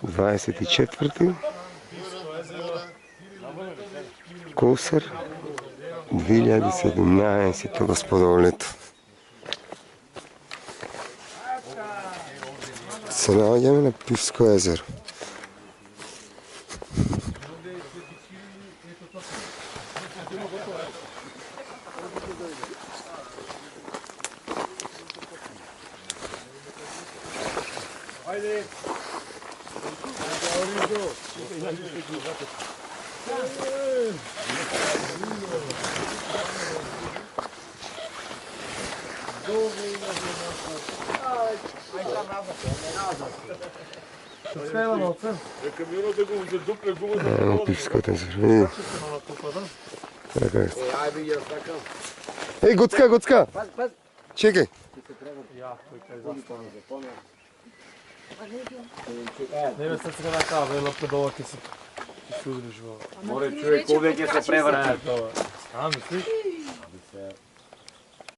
24. Косар 2017 господово лето. Се наоѓаме на Пивско езеро. Evo Pivskото езеро. Ej, Gocka! Čekaj! Ne, sad se kada kao, velo pred ovo ti se udružilo. More čovjek uvijek je se prevrti. A, misliš?